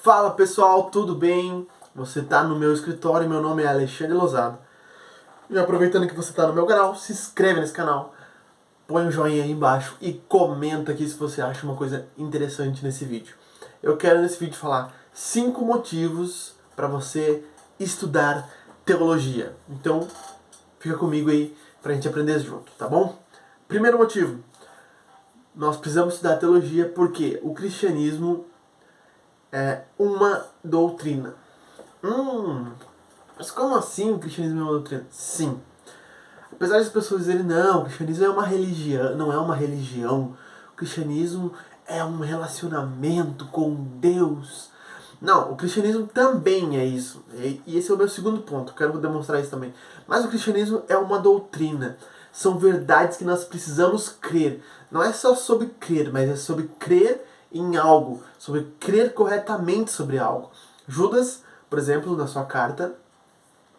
Fala pessoal, tudo bem? Você está no meu escritório, meu nome é Alexandre Lozado. E aproveitando que você está no meu canal, se inscreve nesse canal, põe um joinha aí embaixo e comenta aqui se você acha uma coisa interessante nesse vídeo. Eu quero nesse vídeo falar 5 motivos para você estudar teologia. Então, fica comigo aí pra gente aprender junto, tá bom? Primeiro motivo, nós precisamos estudar teologia porque o cristianismo é uma doutrina. Mas como assim o cristianismo é uma doutrina? Sim. Apesar das pessoas dizerem, não, o cristianismo é uma religião, não é uma religião. O cristianismo é um relacionamento com Deus. Não, o cristianismo também é isso. E esse é o meu segundo ponto, quero demonstrar isso também. Mas o cristianismo é uma doutrina. São verdades que nós precisamos crer. Não é só sobre crer, mas é sobre crer em algo, sobre crer corretamente sobre algo. Judas, por exemplo, na sua carta,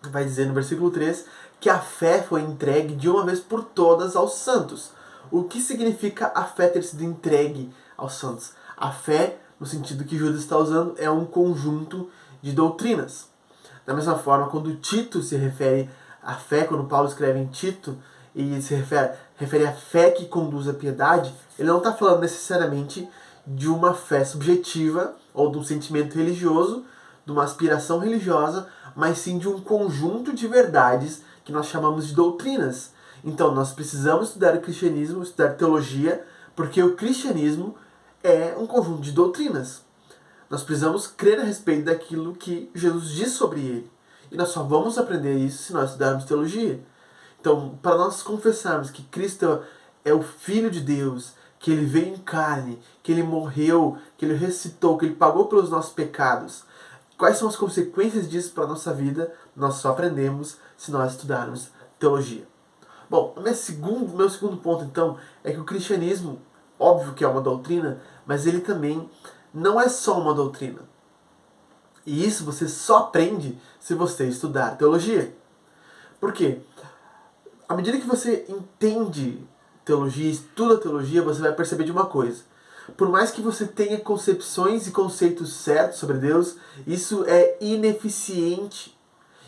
vai dizer no versículo 3 que a fé foi entregue de uma vez por todas aos santos. O que significa a fé ter sido entregue aos santos? A fé, no sentido que Judas está usando, é um conjunto de doutrinas. Da mesma forma, quando Tito se refere à fé, quando Paulo escreve em Tito, e se refere à fé que conduz à piedade, ele não está falando necessariamente de uma fé subjetiva ou de um sentimento religioso, de uma aspiração religiosa, mas sim de um conjunto de verdades que nós chamamos de doutrinas. Então nós precisamos estudar o cristianismo, estudar teologia, porque o cristianismo é um conjunto de doutrinas. Nós precisamos crer a respeito daquilo que Jesus diz sobre ele. E nós só vamos aprender isso se nós estudarmos teologia. Então, para nós confessarmos que Cristo é o Filho de Deus, que ele veio em carne, que ele morreu, que ele ressuscitou, que ele pagou pelos nossos pecados, quais são as consequências disso para a nossa vida, nós só aprendemos se nós estudarmos teologia. Bom, meu segundo ponto, então, é que o cristianismo, óbvio que é uma doutrina, mas ele também não é só uma doutrina. E isso você só aprende se você estudar teologia. Por quê? À medida que você entende teologia, estuda teologia, você vai perceber de uma coisa. Por mais que você tenha concepções e conceitos certos sobre Deus, isso é ineficiente.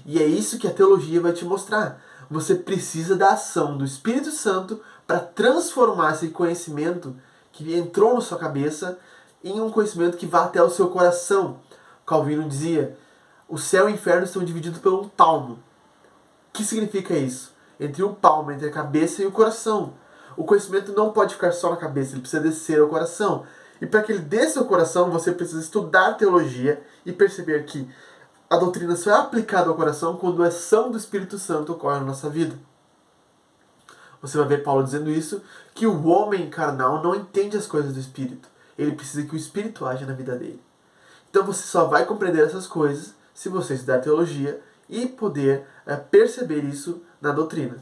E é isso que a teologia vai te mostrar. Você precisa da ação do Espírito Santo para transformar esse conhecimento que entrou na sua cabeça em um conhecimento que vá até o seu coração. Calvino dizia, o céu e o inferno estão divididos por um palmo. O que significa isso? Entre o palmo, entre a cabeça e o coração. O conhecimento não pode ficar só na cabeça, ele precisa descer ao coração. E para que ele desça ao coração, você precisa estudar teologia e perceber que a doutrina só é aplicada ao coração quando a ação do Espírito Santo ocorre na nossa vida. Você vai ver Paulo dizendo isso, que o homem carnal não entende as coisas do Espírito. Ele precisa que o Espírito haja na vida dele. Então você só vai compreender essas coisas se você estudar teologia e poder perceber isso na doutrina.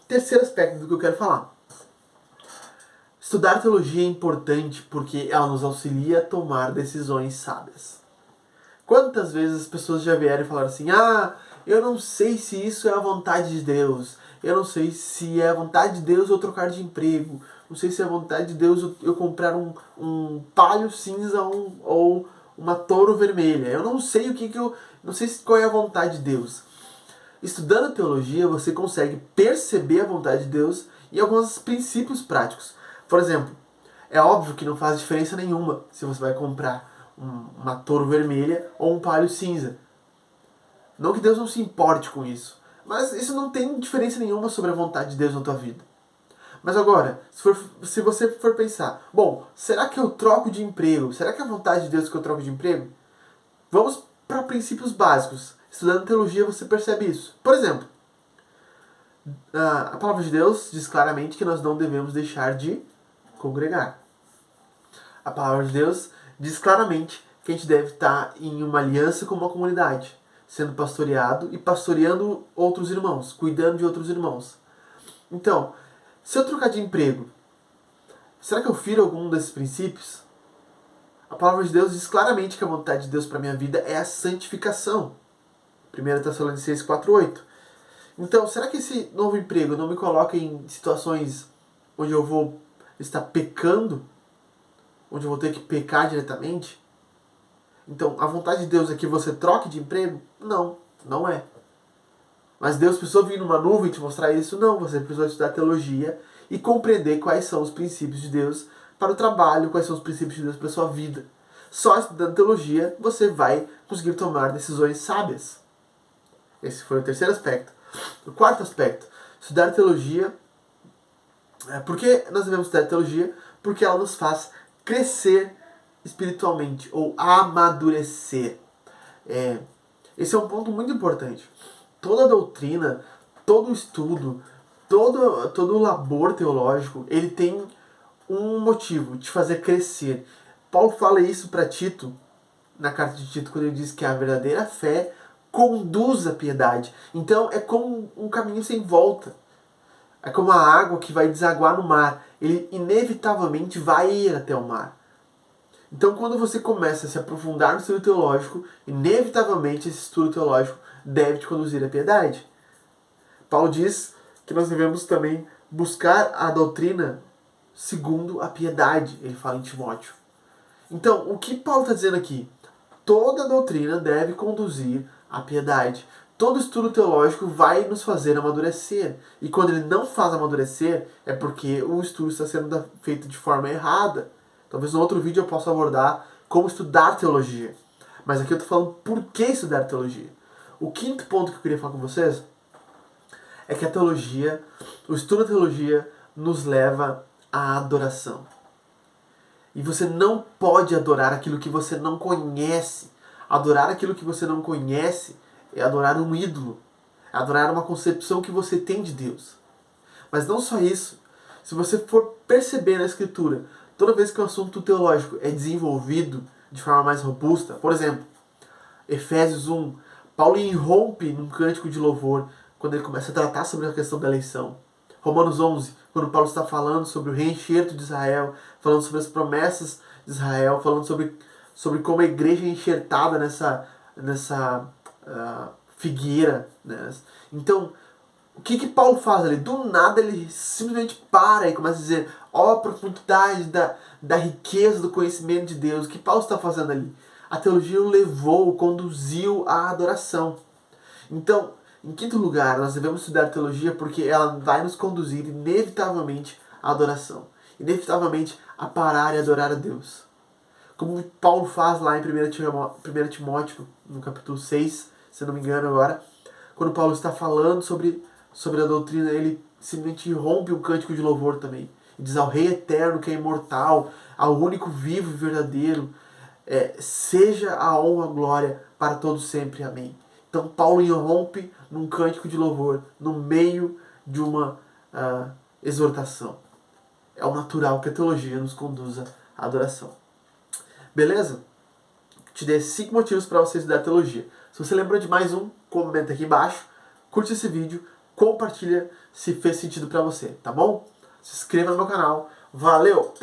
Terceiro aspecto do que eu quero falar. Estudar teologia é importante porque ela nos auxilia a tomar decisões sábias. Quantas vezes as pessoas já vieram e falaram assim, eu não sei se isso é a vontade de Deus, eu não sei se é a vontade de Deus eu trocar de emprego, não sei se é a vontade de Deus eu comprar um palio cinza ou uma touro vermelha, eu não sei não sei qual é a vontade de Deus. Estudando teologia, você consegue perceber a vontade de Deus e alguns princípios práticos. Por exemplo, é óbvio que não faz diferença nenhuma se você vai comprar uma touro vermelha ou um palio cinza. Não que Deus não se importe com isso, mas isso não tem diferença nenhuma sobre a vontade de Deus na tua vida. Mas agora, se você for pensar, bom, será que eu troco de emprego? Será que é a vontade de Deus que eu troco de emprego? Vamos para princípios básicos. Estudando teologia você percebe isso. Por exemplo, a palavra de Deus diz claramente que nós não devemos deixar de congregar. A palavra de Deus diz claramente que a gente deve estar em uma aliança com uma comunidade, sendo pastoreado e pastoreando outros irmãos, cuidando de outros irmãos. Então, se eu trocar de emprego, será que eu firo algum desses princípios? A palavra de Deus diz claramente que a vontade de Deus para a minha vida é a santificação. 1 Tessalonicenses 4:8. Então, será que esse novo emprego não me coloca em situações onde eu vou estar pecando? Onde eu vou ter que pecar diretamente? Então, a vontade de Deus é que você troque de emprego? Não, não é. Mas Deus precisou vir numa nuvem te mostrar isso? Não, você precisou estudar teologia e compreender quais são os princípios de Deus para o trabalho, quais são os princípios de Deus para a sua vida. Só estudando teologia você vai conseguir tomar decisões sábias. Esse foi o terceiro aspecto. O quarto aspecto, estudar teologia. Por que nós devemos estudar teologia? Porque ela nos faz crescer espiritualmente ou amadurecer. Esse é um ponto muito importante. Toda doutrina, todo estudo, todo labor teológico, ele tem um motivo, de fazer crescer. Paulo fala isso para Tito, na carta de Tito, quando ele diz que a verdadeira fé conduz à piedade. Então é como um caminho sem volta. É como a água que vai desaguar no mar. Ele inevitavelmente vai ir até o mar. Então quando você começa a se aprofundar no estudo teológico, inevitavelmente esse estudo teológico deve te conduzir à piedade. Paulo diz que nós devemos também buscar a doutrina segundo a piedade, ele fala em Timóteo. Então, o que Paulo está dizendo aqui? Toda doutrina deve conduzir à piedade. Todo estudo teológico vai nos fazer amadurecer. E quando ele não faz amadurecer, é porque o estudo está sendo feito de forma errada. Talvez no outro vídeo eu possa abordar como estudar teologia. Mas aqui eu estou falando por que estudar teologia. O quinto ponto que eu queria falar com vocês é que a teologia, o estudo da teologia, nos leva à adoração. E você não pode adorar aquilo que você não conhece. Adorar aquilo que você não conhece é adorar um ídolo. É adorar uma concepção que você tem de Deus. Mas não só isso. Se você for perceber na Escritura, toda vez que o assunto teológico é desenvolvido de forma mais robusta, por exemplo, Efésios 1, Paulo irrompe num cântico de louvor quando ele começa a tratar sobre a questão da eleição. Romanos 11, quando Paulo está falando sobre o reenxerto de Israel, falando sobre as promessas de Israel, falando sobre como a igreja é enxertada nessa figueira. Né? Então, o que Paulo faz ali? Do nada ele simplesmente para e começa a dizer: ó, a profundidade da riqueza do conhecimento de Deus. O que Paulo está fazendo ali? A teologia o levou, o conduziu à adoração. Então, em quinto lugar, nós devemos estudar teologia porque ela vai nos conduzir inevitavelmente à adoração. Inevitavelmente a parar e adorar a Deus. Como Paulo faz lá em 1 Timóteo, no capítulo 6, se não me engano agora, quando Paulo está falando sobre a doutrina, ele simplesmente irrompe um cântico de louvor também. E diz ao Rei eterno que é imortal, ao único vivo e verdadeiro, seja a honra e a glória para todos sempre. Amém. Então Paulo irrompe num cântico de louvor, no meio de uma exortação. É o natural que a teologia nos conduza à adoração. Beleza? Te dei 5 motivos para você estudar teologia. Se você lembrou de mais um, comenta aqui embaixo, curte esse vídeo, compartilha se fez sentido para você, tá bom? Se inscreva no meu canal. Valeu!